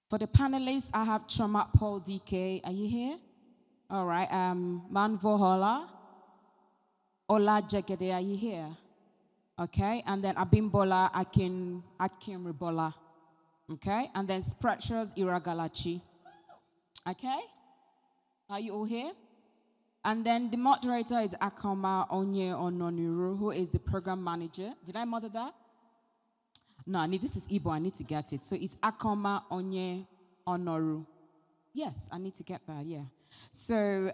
For the panelists, I have Choma Paul DK. Are you here? All right. Manvo Hola. Ola Jegede, are you here? Okay. And then Abimbola Akin Ribola. Okay. And then Precious Iragalachi. Okay. Are you all here? And then the moderator is Akoma Onye Ononiru, who is the program manager. Did I mother that? No, this is Igbo. I need to get it. So it's Akoma Onye Onoru. Yes, I need to get that, yeah. So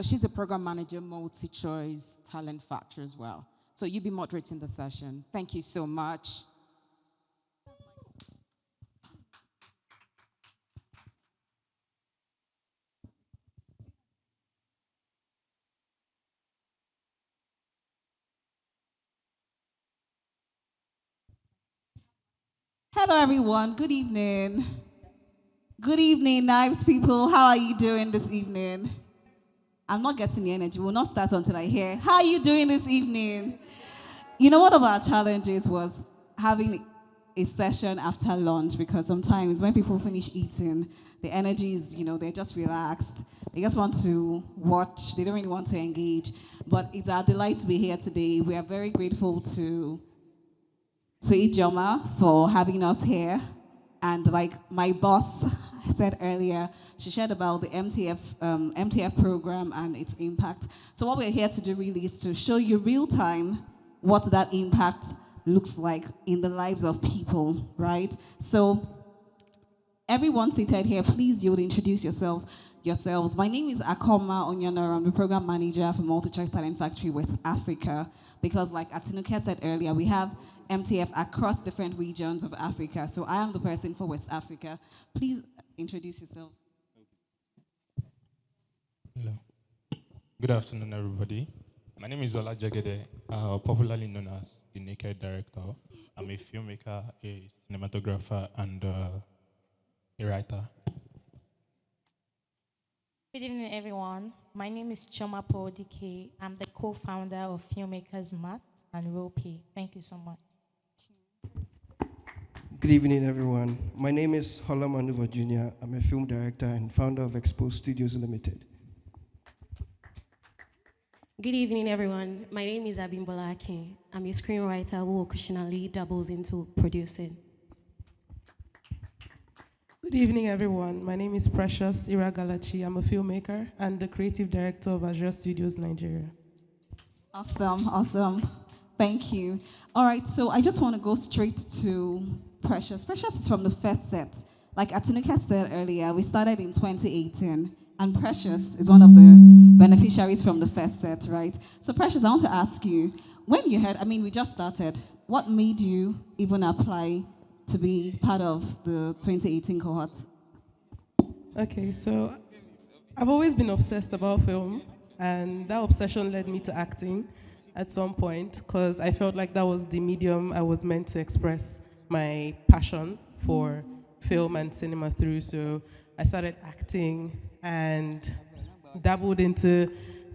she's the program manager, Multichoice Talent Factory as well. So you'll be moderating the session. Thank you so much. Hello, everyone. Good evening. Good evening, NIFS people. How are you doing this evening? I'm not getting the energy. We'll not start until I hear, how are you doing this evening? You know, one of our challenges was having a session after lunch, because sometimes when people finish eating, the energy is, they're just relaxed. They just want to watch. They don't really want to engage. But it's our delight to be here today. We are very grateful to Ijoma for having us here. And like my boss said earlier, she shared about the MTF program and its impact. So what we're here to do really is to show you real time what that impact looks like in the lives of people, right? So everyone seated here, please, you would introduce yourselves. My name is Akoma Onyonoro. I'm the program manager for Multichoice Talent Factory West Africa, because like Atinuke said earlier, we have MTF across different regions of Africa. So I am the person for West Africa. Please introduce yourselves. Hello. Good afternoon, everybody. My name is Ola Jegede, popularly known as the Naked Director. I'm a filmmaker, a cinematographer, and a writer. Good evening, everyone. My name is Choma Paul DK. I'm the co-founder of Filmmakers Mat and Rolepay. Thank you so much. Good evening, everyone. My name is Hola Manuva Jr. I'm a film director and founder of Expo Studios Limited. Good evening, everyone. My name is Abimbola Akin. I'm a screenwriter who occasionally doubles into producing. Good evening, everyone. My name is Precious Iragalachi. I'm a filmmaker and the creative director of Azure Studios Nigeria. Awesome. Thank you. All right, so I just want to go straight to Precious. Precious is from the first set. Like Atinuka said earlier, we started in 2018, and Precious is one of the beneficiaries from the first set, right? So Precious, I want to ask you, when you heard, we just started, what made you even apply to be part of the 2018 cohort? Okay, so I've always been obsessed about film, and that obsession led me to acting at some point, because I felt like that was the medium I was meant to express my passion for film and cinema through. So I started acting and dabbled into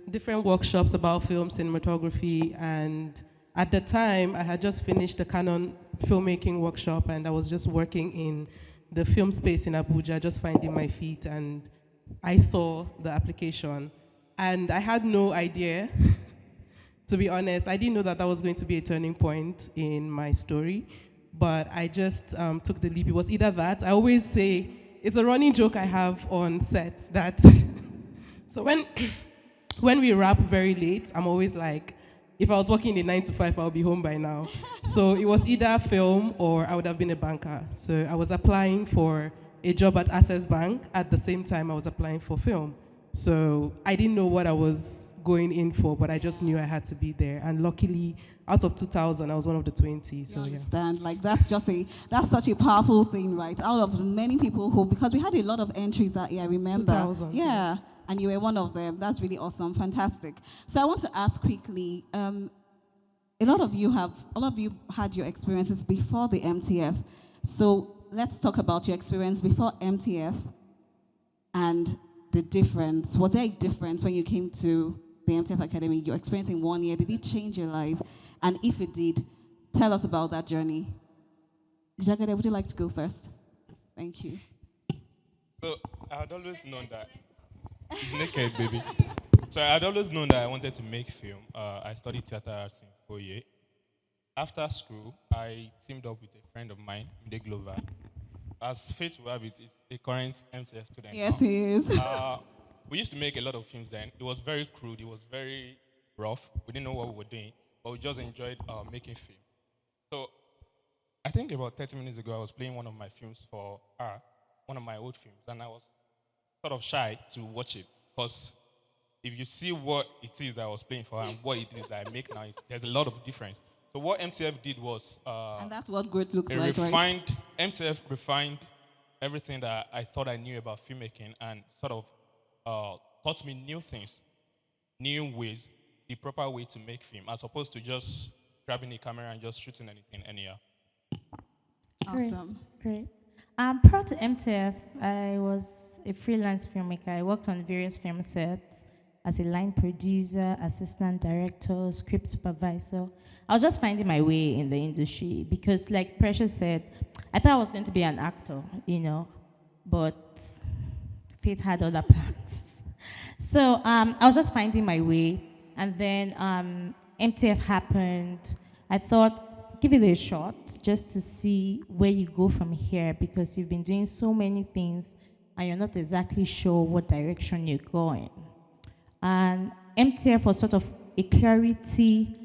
different workshops about film cinematography, and at the time I had just finished the Canon filmmaking workshop, and I was just working in the film space in Abuja, just finding my feet, and I saw the application and I had no idea to be honest. I didn't know that was going to be a turning point in my story, but I just took the leap. It was either that. I always say, it's a running joke I have on set that, so when we wrap very late, I'm always like, if I was working in 9 to 5, I would be home by now. So it was either film or I would have been a banker. So I was applying for a job at Access Bank. At the same time, I was applying for film. So I didn't know what I was going in for, but I just knew I had to be there. And luckily, out of 2,000, I was one of the 20. So you understand? Yeah. Like that's such a powerful thing, right? Out of many people who, because we had a lot of entries that year, I remember. 2,000. Yeah. And you were one of them. That's really awesome. Fantastic. So I want to ask quickly, a lot of you had your experiences before the MTF. So let's talk about your experience before MTF and the difference. Was there a difference when you came to the MTF Academy? Your experience in 1 year, did it change your life? And if it did, tell us about that journey. Jagade, would you like to go first? Thank you. So I had always known that. He's naked, baby. So I had always known that I wanted to make film. I studied theater arts in Foye. After school, I teamed up with a friend of mine, Mide Glover. As fate will have it, is a current MTF student Yes, now. he is. We used to make a lot of films then. It was very crude. It was very rough. We didn't know what we were doing, but we just enjoyed making film. So I think about 30 minutes ago, I was playing one of my films for her, one of my old films, and I was sort of shy to watch it because if you see what it is that I was playing for her and what it is that I make now, there's a lot of difference. So what MTF did was And that's what growth looks it like, right? refined, MTF refined everything that I thought I knew about filmmaking and sort of taught me new things, new ways, the proper way to make film, as opposed to just grabbing a camera and just shooting anything anyhow. Awesome. Great. Prior to MTF, I was a freelance filmmaker. I worked on various film sets as a line producer, assistant director, script supervisor. I was just finding my way in the industry because, like Precious said, I thought I was going to be an actor, but fate had other plans. So I was just finding my way, and then MTF happened. I thought, give it a shot just to see where you go from here because you've been doing so many things and you're not exactly sure what direction you're going. And MTF was sort of a clarity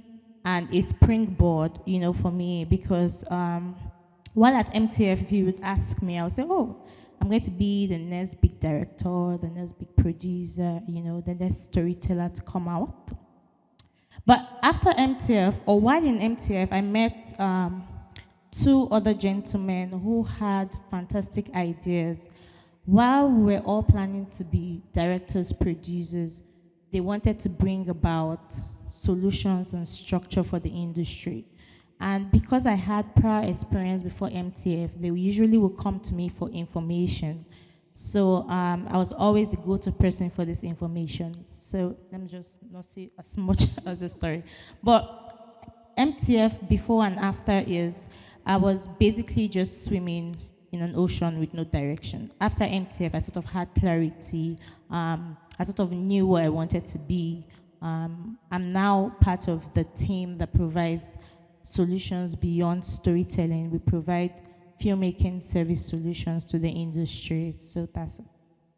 and a springboard, for me because while at MTF, if you would ask me, I would say, oh, I'm going to be the next big director, the next big producer, the next storyteller to come out. But after MTF, or while in MTF, I met two other gentlemen who had fantastic ideas. While we were all planning to be directors, producers, they wanted to bring about solutions and structure for the industry. And because I had prior experience before MTF, they usually would come to me for information. So I was always the go-to person for this information. So let me just not say as much as the story. But MTF before and after is, I was basically just swimming in an ocean with no direction. After MTF, I sort of had clarity. I sort of knew what I wanted to be. I'm now part of the team that provides solutions beyond storytelling. We provide filmmaking service solutions to the industry. So that's it.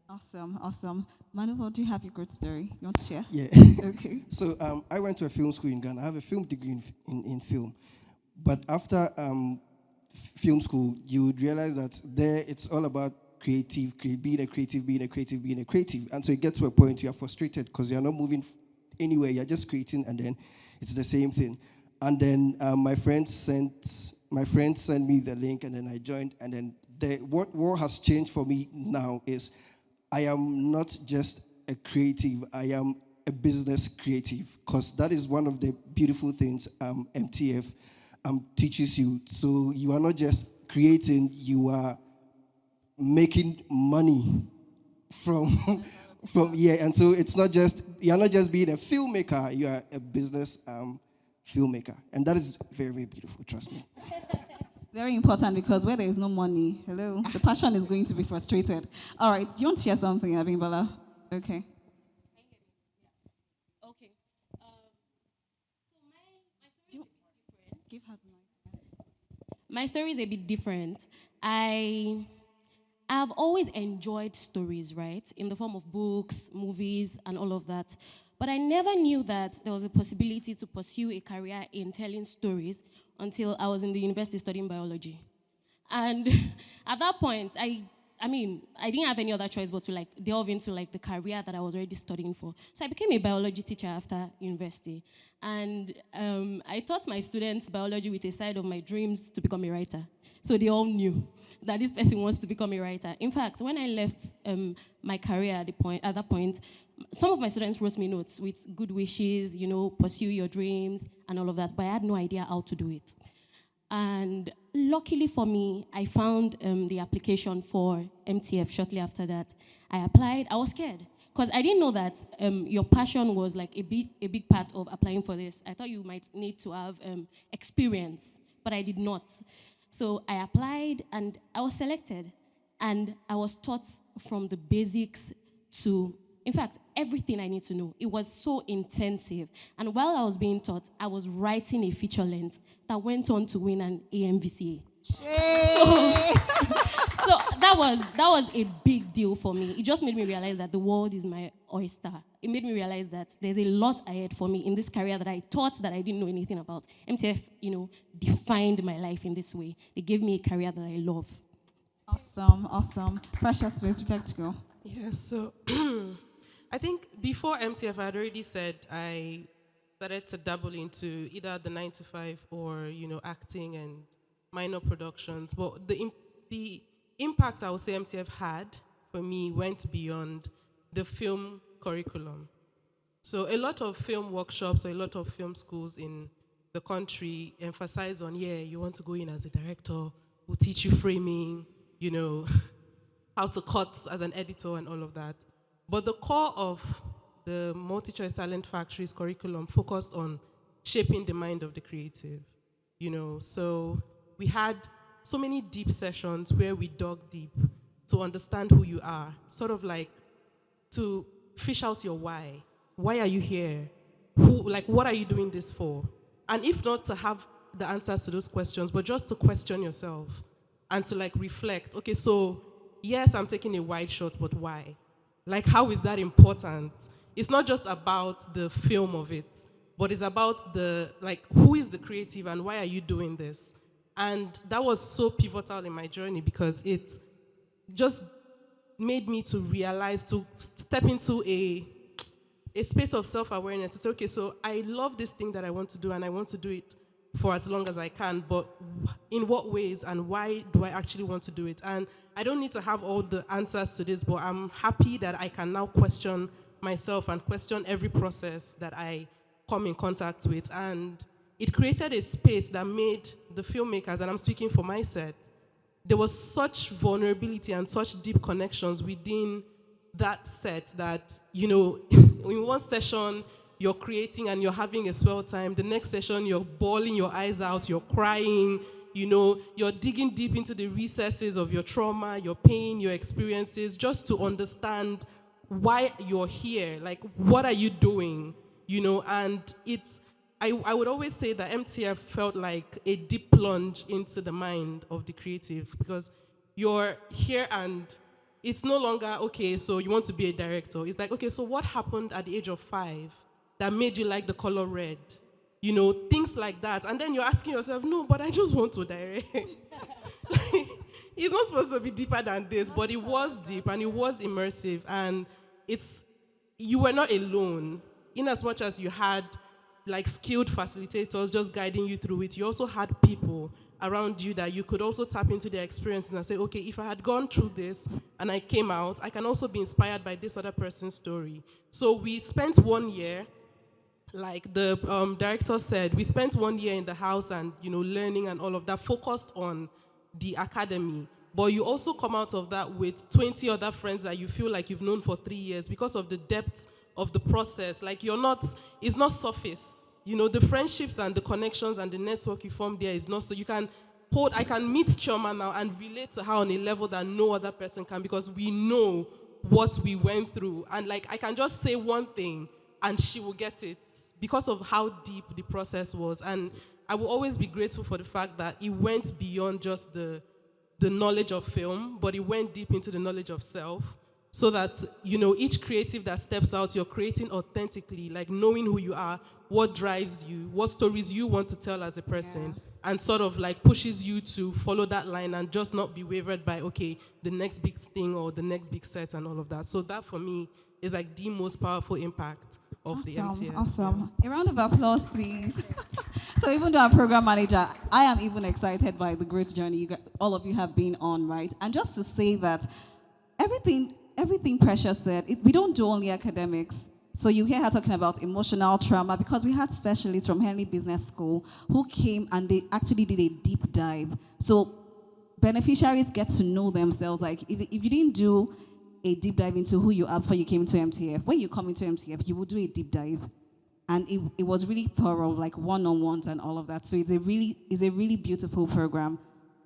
Awesome. Manuel, do you have your good story? You want to share? Yeah. Okay. So I went to a film school in Ghana. I have a film degree in film. But after film school, you would realize that there it's all about being a creative. And so it gets to a point you are frustrated because you're not moving anywhere. You're just creating and then it's the same thing. And then my friends sent me the link and then I joined. And then what has changed for me now is I am not just a creative, I am a business creative because that is one of the beautiful things MTF teaches you. So you are not just creating, you are making money from and so it's not just, you're not just being a filmmaker, you are a business filmmaker. And that is very, very beautiful, trust me. Very important because where there is no money, the passion is going to be frustrated. All right, do you want to share something, Abimbola? Okay. Okay. Give her the mic. My story is a bit different. I've always enjoyed stories, right? In the form of books, movies, and all of that. But I never knew that there was a possibility to pursue a career in telling stories until I was in the university studying biology. And at that point, I didn't have any other choice but to delve into the career that I was already studying for. So I became a biology teacher after university. And I taught my students biology with a side of my dreams to become a writer. So they all knew that this person wants to become a writer. In fact, when I left my career at that point, some of my students wrote me notes with good wishes, pursue your dreams and all of that, but I had no idea how to do it. And luckily for me, I found the application for MTF shortly after that. I applied. I was scared because I didn't know that your passion was a big part of applying for this. I thought you might need to have experience, but I did not. So I applied and I was selected. And I was taught from the basics to, in fact, everything I need to know. It was so intensive. And while I was being taught, I was writing a feature length that went on to win an AMVCA. So that was a big deal for me. It just made me realize that the world is my oyster. It made me realize that there's a lot ahead for me in this career that I thought that I didn't know anything about. MTF, defined my life in this way. They gave me a career that I love. Awesome. Precious, would you like to go? Yeah, so I think before MTF, I had already said I started to dabble into either the 9 to 5 or, acting and minor productions. But the impact I would say MTF had for me went beyond the film curriculum. So a lot of film workshops, a lot of film schools in the country emphasize on, you want to go in as a director, we'll teach you framing, how to cut as an editor and all of that. But the core of the Multichoice Talent Factory's curriculum focused on shaping the mind of the creative, So we had so many deep sessions where we dug deep to understand who you are, sort of like to fish out your why. Why are you here? What are you doing this for? And if not to have the answers to those questions, but just to question yourself and to reflect, okay, so yes, I'm taking a wide shot, but why? How is that important? It's not just about the film of it, but it's about who is the creative and why are you doing this? And that was so pivotal in my journey because it just made me to realize, to step into a space of self-awareness to say, okay, so I love this thing that I want to do and I want to do it for as long as I can, but in what ways and why do I actually want to do it? And I don't need to have all the answers to this, but I'm happy that I can now question myself and question every process that I come in contact with. And it created a space that made the filmmakers, and I'm speaking for my set, there was such vulnerability and such deep connections within that set that, in one session, you're creating and you're having a swell time. The next session, you're bawling your eyes out, you're crying, you're digging deep into the recesses of your trauma, your pain, your experiences, just to understand why you're here. What are you doing? And I would always say that MTF felt like a deep plunge into the mind of the creative because you're here and it's no longer, okay, so you want to be a director. It's like, okay, so what happened at the age of 5 that made you like the color red? Things like that. And then you're asking yourself, no, but I just want to direct. It's not supposed to be deeper than this, but it was deep and it was immersive. And you were not alone. In as much as you had skilled facilitators just guiding you through it, you also had people around you that you could also tap into their experiences and say, okay, if I had gone through this and I came out, I can also be inspired by this other person's story. So we spent 1 year, like the director said, we spent 1 year in the house and, learning and all of that, focused on the academy. But you also come out of that with 20 other friends that you feel like you've known for 3 years because of the depth of the process. It's not surface. The friendships and the connections and the network you form there is not so. I can meet Chioma now and relate to her on a level that no other person can because we know what we went through. And I can just say one thing and she will get it because of how deep the process was. And I will always be grateful for the fact that it went beyond just the knowledge of film, but it went deep into the knowledge of self. So that, each creative that steps out, you're creating authentically, knowing who you are, what drives you, what stories you want to tell as a person, and sort of pushes you to follow that line and just not be wavered by, okay, the next big thing or the next big set and all of that. So that for me is the most powerful impact of the MTF. Awesome. A round of applause, please. So even though I'm program manager, I am even excited by the great journey all of you have been on, right? And just to say that everything Precious said, we don't do only academics. So you hear her talking about emotional trauma because we had specialists from Henley Business School who came and they actually did a deep dive. So beneficiaries get to know themselves. If you didn't do a deep dive into who you are before you came to MTF, when you come into MTF, you will do a deep dive. And it was really thorough, one-on-ones and all of that. So it's a really beautiful program.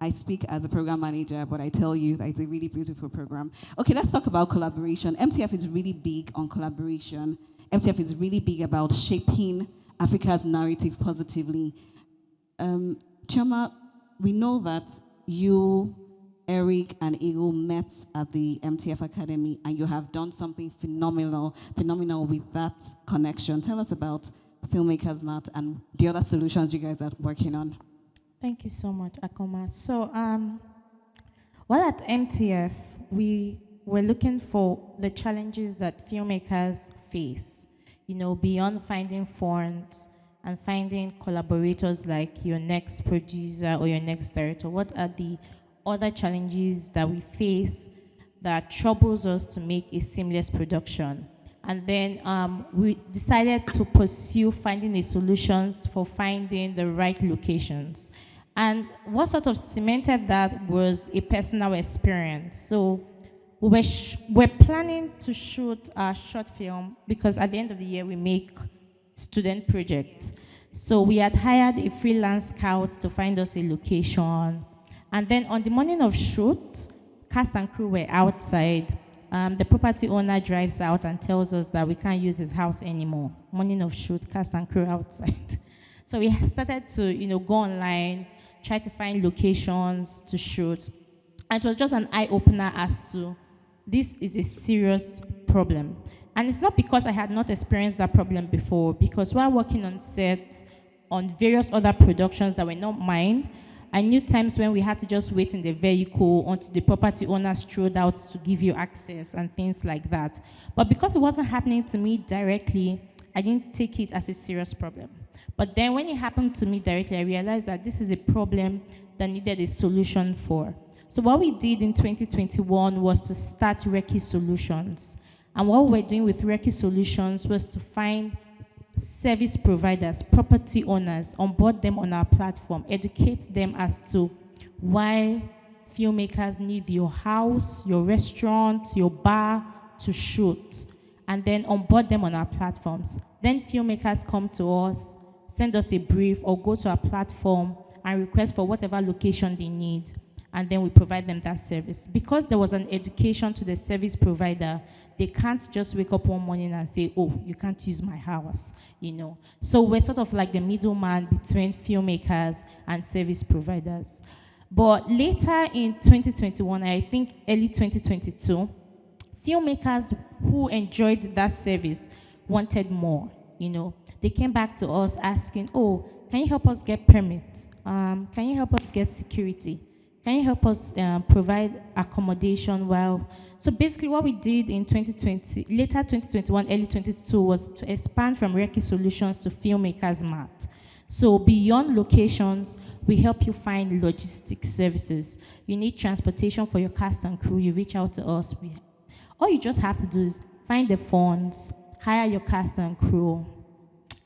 I speak as a program manager, but I tell you that it's a really beautiful program. Okay, let's talk about collaboration. MTF is really big on collaboration. MTF is really big about shaping Africa's narrative positively. Chioma, we know that you, Eric, and Eagle met at the MTF Academy, and you have done something phenomenal with that connection. Tell us about Filmmakers Mart and the other solutions you guys are working on. Thank you so much, Akoma. So, while at MTF, we were looking for the challenges that filmmakers face, beyond finding funds and finding collaborators like your next producer or your next director. What are the other challenges that we face that troubles us to make a seamless production? And then we decided to pursue finding the solutions for finding the right locations. And what sort of cemented that was a personal experience. So we're planning to shoot a short film because at the end of the year we make student projects. So we had hired a freelance scout to find us a location. And then on the morning of shoot, cast and crew were outside. The property owner drives out and tells us that we can't use his house anymore. Morning of shoot, cast and crew outside. So we started to, go online, try to find locations to shoot. And it was just an eye-opener as to this is a serious problem. And it's not because I had not experienced that problem before, because while working on set on various other productions that were not mine, I knew times when we had to just wait in the vehicle until the property owner strode out to give you access and things like that. But because it wasn't happening to me directly, I didn't take it as a serious problem. But then when it happened to me directly, I realized that this is a problem that needed a solution for. So what we did in 2021 was to start Recce Solutions. And what we were doing with Recce Solutions was to find service providers, property owners, onboard them on our platform, educate them as to why filmmakers need your house, your restaurant, your bar to shoot, and then onboard them on our platforms. Then filmmakers come to us, send us a brief, or go to our platform and request for whatever location they need, and then we provide them that service. Because there was an education to the service provider, they can't just wake up one morning and say, oh, you can't use my house, So we're sort of like the middleman between filmmakers and service providers. But later in 2021, I think early 2022, filmmakers who enjoyed that service wanted more, They came back to us asking, oh, can you help us get permits? Can you help us get security? Can you help us provide accommodation while... So basically what we did in 2020, later 2021, early 2022, was to expand from Recce Solutions to Filmmakers Mart. So beyond locations, we help you find logistics services. You need transportation for your cast and crew, you reach out to us. All you just have to do is find the funds, hire your cast and crew,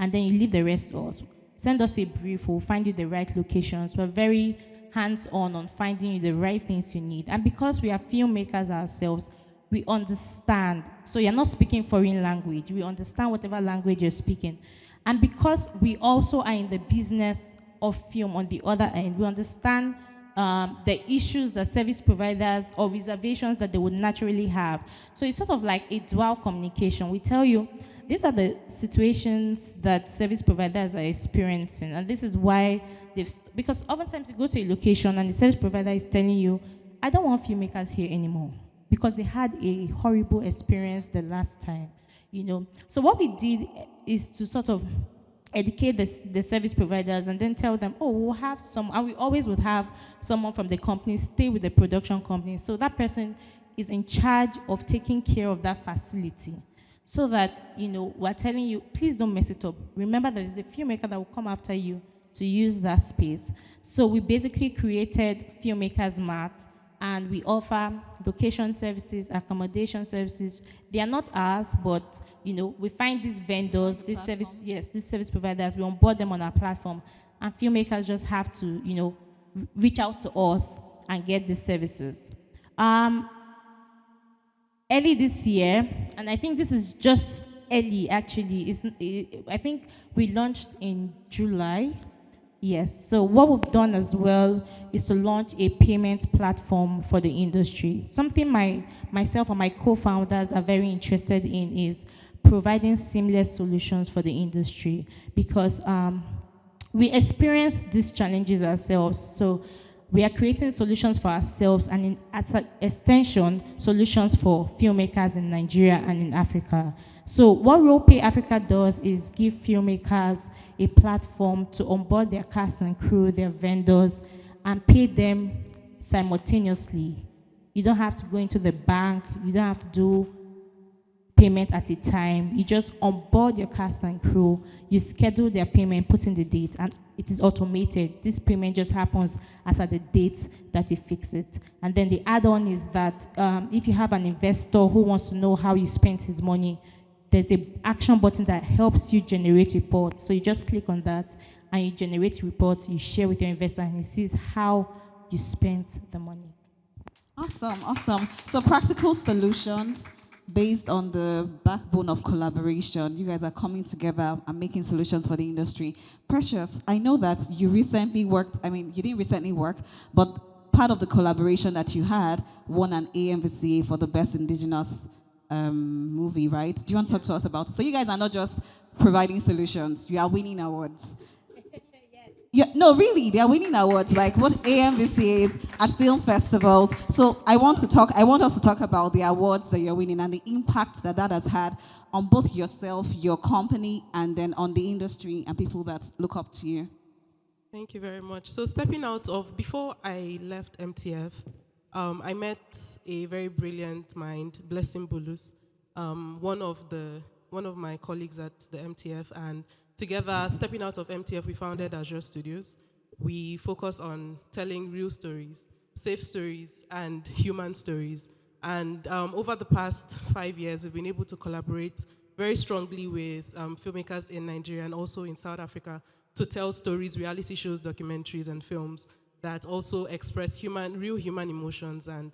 and then you leave the rest to us. Send us a brief, we'll find you the right locations. We're very hands-on finding you the right things you need. And because we are filmmakers ourselves, we understand. So you're not speaking foreign language. We understand whatever language you're speaking. And because we also are in the business of film on the other end, we understand the issues that service providers or reservations that they would naturally have. So it's sort of like a dual communication. We tell you, these are the situations that service providers are experiencing, and this is why because oftentimes you go to a location and the service provider is telling you, I don't want filmmakers here anymore because they had a horrible experience the last time, So what we did is to sort of educate the service providers and then tell them, oh, we'll have some, and we always would have someone from the company stay with the production company. So that person is in charge of taking care of that facility. So that, we're telling you, please don't mess it up. Remember that there's a filmmaker that will come after you to use that space. So we basically created Filmmakers Mart, and we offer location services, accommodation services. They are not ours, but we find these vendors, these service providers, we onboard them on our platform, and filmmakers just have to, reach out to us and get these services. Early this year, and I think this is just early actually, I think we launched in July. Yes. So what we've done as well is to launch a payment platform for the industry. Something myself and my co-founders are very interested in is providing seamless solutions for the industry because we experience these challenges ourselves. So we are creating solutions for ourselves and as an extension, solutions for filmmakers in Nigeria and in Africa. So what RolePay Africa does is give filmmakers a platform to onboard their cast and crew, their vendors, and pay them simultaneously. You don't have to go into the bank. You don't have to do payment at a time. You just onboard your cast and crew, you schedule their payment, put in the date, and it is automated. This payment just happens as at the date that you fix it. And then the add-on is that if you have an investor who wants to know how you spent his money, there's a action button that helps you generate reports. So you just click on that and you generate reports, you share with your investor, and he sees how you spent the money. Awesome, awesome. So practical solutions based on the backbone of collaboration. You guys are coming together and making solutions for the industry. Precious, I know that you recently worked, you didn't recently work, but part of the collaboration that you had won an AMVCA for the Best Indigenous movie, right? Do you want to talk to us about it? So you guys are not just providing solutions, you are winning awards. Yeah, no, really, they are winning awards, like what AMVCAs at film festivals. So I want us to talk about the awards that you're winning and the impact that that has had on both yourself, your company, and then on the industry and people that look up to you. Thank you very much. So stepping out of, before I left MTF, I met a very brilliant mind, Blessing Bulus, one of my colleagues at the MTF, and together, stepping out of MTF, we founded Azure Studios. We focus on telling real stories, safe stories, and human stories. And over the past 5 years, we've been able to collaborate very strongly with filmmakers in Nigeria and also in South Africa to tell stories, reality shows, documentaries, and films that also express real human emotions and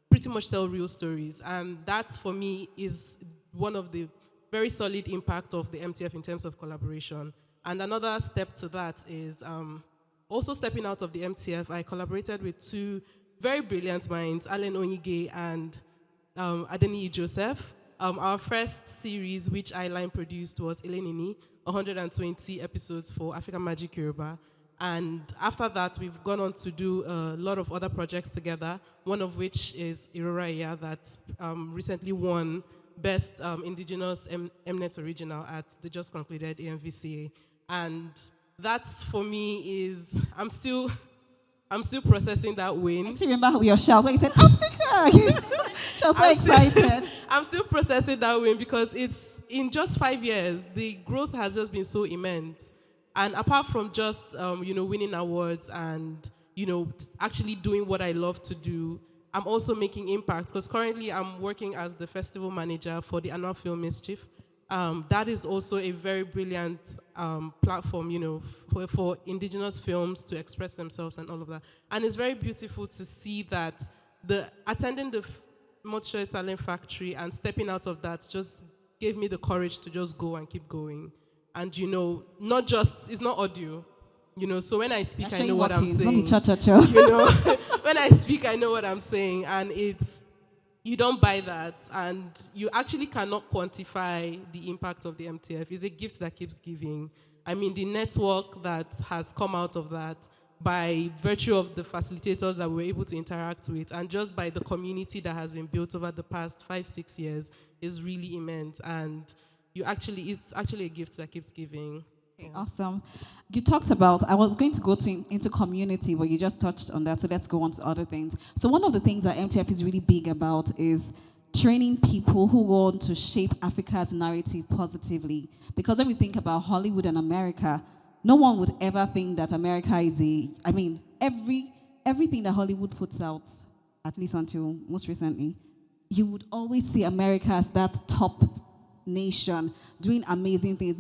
pretty much tell real stories. And that, for me, is one of the very solid impact of the MTF in terms of collaboration. And another step to that is also stepping out of the MTF, I collaborated with two very brilliant minds, Alan Onyige and Adeniyi Joseph. Our first series, which I line produced, was Elenini, 120 episodes for African Magic Yoruba. And after that, we've gone on to do a lot of other projects together, one of which is Irora Iya that recently won Best Indigenous Mnet Original at the just concluded AMVCA. And that's, for me, is, I'm still processing that win. I still remember your shout when you said, Africa! She was so excited. I'm still processing that win because it's, in just 5 years, the growth has just been so immense. And apart from just, winning awards and, actually doing what I love to do, I'm also making impact because currently I'm working as the festival manager for the annual Film Mischief. That is also a very brilliant platform, for indigenous films to express themselves and all of that. And it's very beautiful to see that attending the Multichoice Talent Factory and stepping out of that just gave me the courage to just go and keep going. And, it's not audio. So when I speak, I know what I'm saying. When I speak, I know what I'm saying. And you don't buy that. And you actually cannot quantify the impact of the MTF. It's a gift that keeps giving. The network that has come out of that by virtue of the facilitators that we were able to interact with and just by the community that has been built over the past 5-6 years is really immense. And it's actually a gift that keeps giving. Okay, awesome. You talked about, I was going to go into community, but you just touched on that, so let's go on to other things. So one of the things that MTF is really big about is training people who want to shape Africa's narrative positively. Because when we think about Hollywood and America, no one would ever think that America is everything that Hollywood puts out, at least until most recently, you would always see America as that top nation doing amazing things.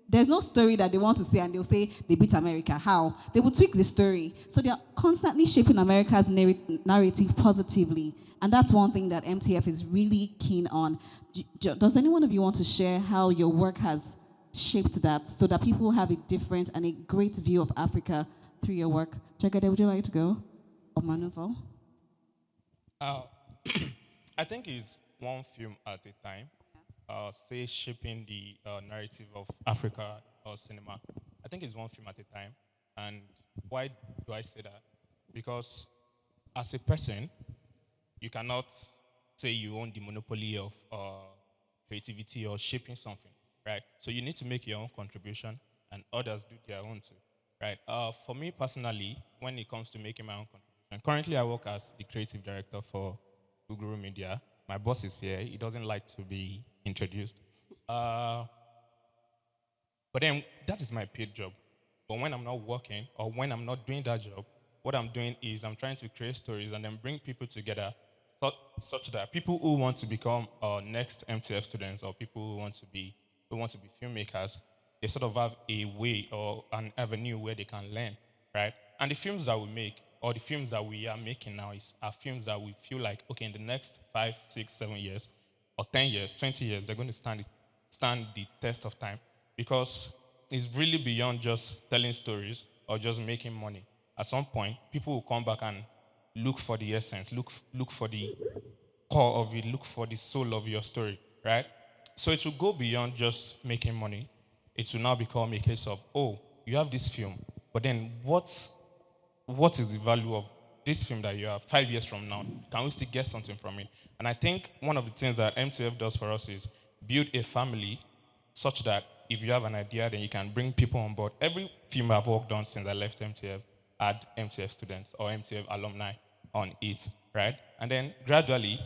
There's no story that they want to say and they'll say they beat America. How? They will tweak the story. So they're constantly shaping America's narrative positively. And that's one thing that MTF is really keen on. Does any one of you want to share how your work has shaped that so that people have a different and a great view of Africa through your work? Jagade, would you like to go? Or Manuvo? Uh, I think it's one film at a time. Say shaping the narrative of Africa or cinema. I think it's one film at a time. And why do I say that? Because as a person, you cannot say you own the monopoly of creativity or shaping something, right? So you need to make your own contribution, and others do their own too, right? For me personally, when it comes to making my own contribution, currently I work as the creative director for Google Media. My boss is here. He doesn't like to be introduced. But then that is my paid job. But when I'm not working or when I'm not doing that job, what I'm doing is I'm trying to create stories and then bring people together such that people who want to become next MTF students or people who want to be filmmakers, they sort of have a way or an avenue where they can learn, right? And the films that we make or the films that we are making now are films that we feel like, okay, in the next 5, 6, 7 years, or 10 years, 20 years, they're going to stand the test of time because it's really beyond just telling stories or just making money. At some point, people will come back and look for the essence, look for the core of it, look for the soul of your story, right? So it will go beyond just making money. It will now become a case of, oh, you have this film, but then what is the value of this film that you have 5 years from now? Can we still get something from it? And I think one of the things that MTF does for us is build a family such that if you have an idea, then you can bring people on board. Every film I've worked on since I left MTF had MTF students or MTF alumni on it, right? And then gradually,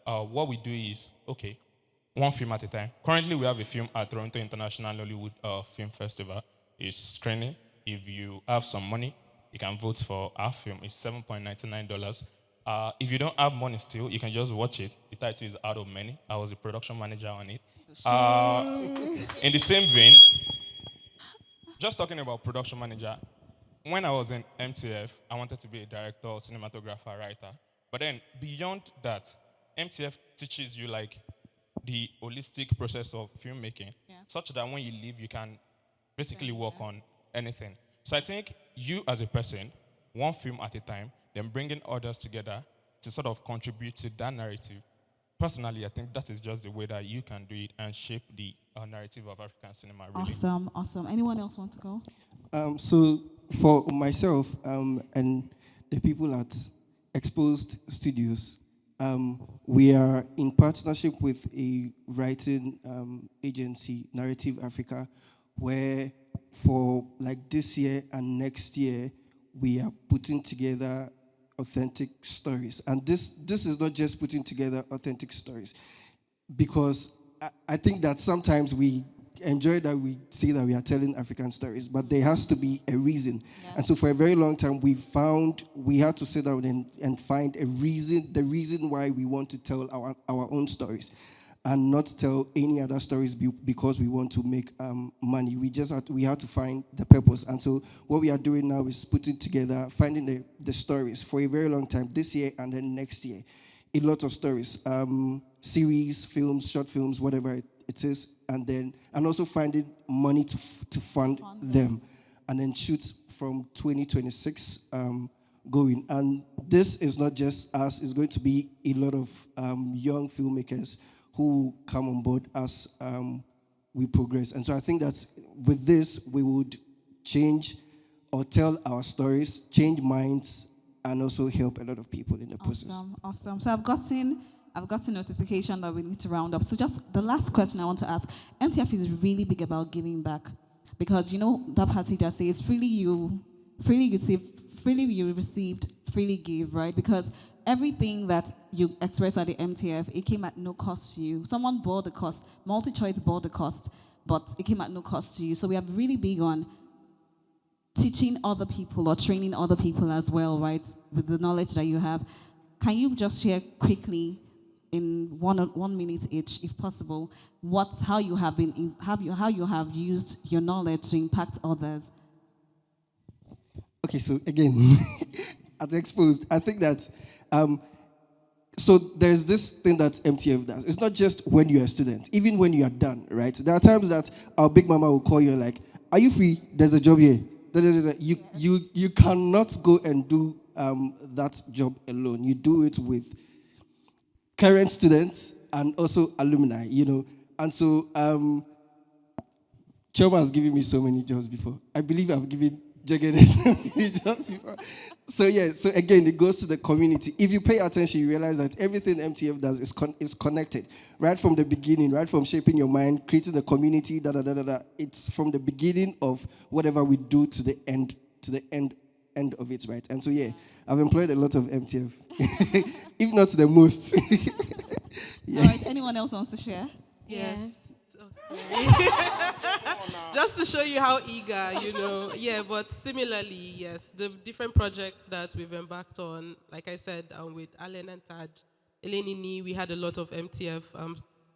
what we do is, okay, one film at a time. Currently, we have a film at Toronto International Hollywood Film Festival. It's screening. If you have some money, you can vote for our film. It's $7.99. If you don't have money still, you can just watch it. The title is Out of Many. I was the production manager on it. In the same vein, just talking about production manager, when I was in MTF, I wanted to be a director, cinematographer, writer. But then beyond that, MTF teaches you like the holistic process of filmmaking, such that when you leave, you can basically work on anything. So I think you as a person, one film at a time, then bringing others together to sort of contribute to that narrative. Personally, I think that is just the way that you can do it and shape the narrative of African cinema. Really. Awesome. Anyone else want to go? So for myself and the people at Exposed Studios, we are in partnership with a writing agency, Narrative Africa, where for like this year and next year, we are putting together authentic stories. And this is not just putting together authentic stories, because I think that sometimes we enjoy that we say that we are telling African stories, but there has to be a reason. Yeah. And so for a very long time, we had to sit down and find the reason why we want to tell our own stories and not tell any other stories because we want to make money. We had to find the purpose. And so what we are doing now is putting together, finding the stories for a very long time, this year and then next year. A lot of stories, series, films, short films, whatever it is, and also finding money to fund them, and then shoots from 2026 going. And this is not just us, it's going to be a lot of young filmmakers who come on board as we progress. And so I think that with this, we would change or tell our stories, change minds, and also help a lot of people in the process. Awesome. So I've gotten notification that we need to round up. So just the last question I want to ask. MTF is really big about giving back, because you know that passage that says freely you received, freely give, right? Because everything that you express at the MTF, it came at no cost to you. Someone bore the cost. Multichoice bore the cost, but it came at no cost to you. So we are really big on teaching other people or training other people as well, right? With the knowledge that you have. Can you just share quickly, in 1 minute each, if possible, how you have used your knowledge to impact others? Okay, so again, at Exposed, I think that So there's this thing that MTF does. It's not just when you're a student, even when you are done, right? There are times that our big mama will call you and like, "Are you free? There's a job here." Da, da, da, da. You cannot go and do that job alone. You do it with current students and also alumni, And so Choma has given me so many jobs before. I believe I've given Jagede so many jobs before. So yeah, so again, it goes to the community. If you pay attention, you realize that everything MTF does is connected. Right from the beginning, right from shaping your mind, creating the community, da da da da da. It's from the beginning of whatever we do to the end end of it, right? And so yeah, I've employed a lot of MTF, if not the most. All right, anyone else wants to share? Yes. Just to show you how eager, Yeah, but similarly, yes, the different projects that we've embarked on, like I said, with Alan and Taj, Elenini, we had a lot of MTF.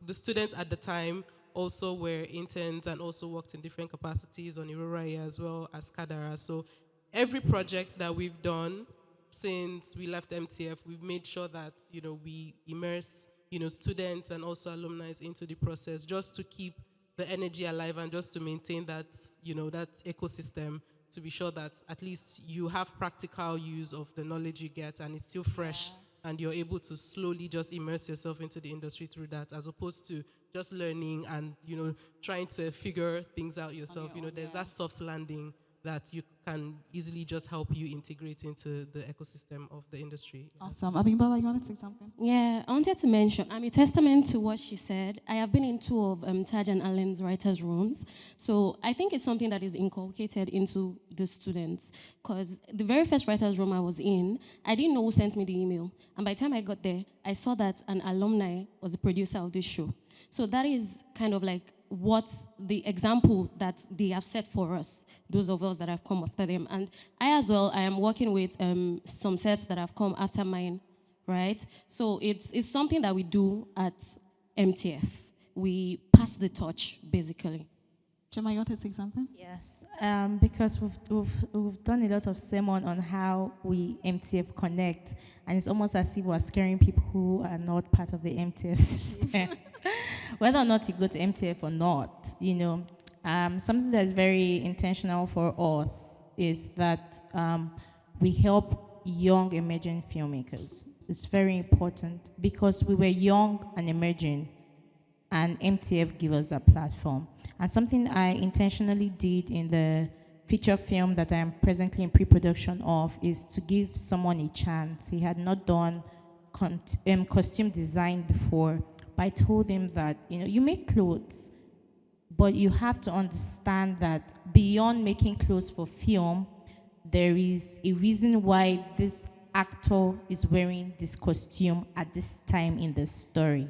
The students at the time also were interns and also worked in different capacities on Aurora as well as Kadara. So every project that we've done since we left MTF, we've made sure that, we immerse students and also alumni into the process just to keep the energy alive and just to maintain that, that ecosystem, to be sure that at least you have practical use of the knowledge you get and it's still fresh and you're able to slowly just immerse yourself into the industry through that, as opposed to just learning and, trying to figure things out yourself. There's that soft landing that you can easily just help you integrate into the ecosystem of the industry. Awesome. Abimbola, you want to say something? Yeah, I wanted to mention, I'm a testament to what she said. I have been in two of Taj and Alan's writers' rooms. So I think it's something that is inculcated into the students. Because the very first writers' room I was in, I didn't know who sent me the email. And by the time I got there, I saw that an alumni was the producer of this show. So that is kind of like what the example that they have set for us, those of us that have come after them. And I as well, I am working with some sets that have come after mine, right? So it's something that we do at MTF. We pass the torch, basically. Gemma, you want to say something? Yes, because we've done a lot of sermon on how we MTF connect, and it's almost as if we're scaring people who are not part of the MTF system. Whether or not you go to MTF or not, something that is very intentional for us is that we help young emerging filmmakers. It's very important because we were young and emerging, and MTF gave us that platform. And something I intentionally did in the feature film that I am presently in pre-production of is to give someone a chance. He had not done costume design before, but I told him that, you make clothes, but you have to understand that beyond making clothes for film, there is a reason why this actor is wearing this costume at this time in the story.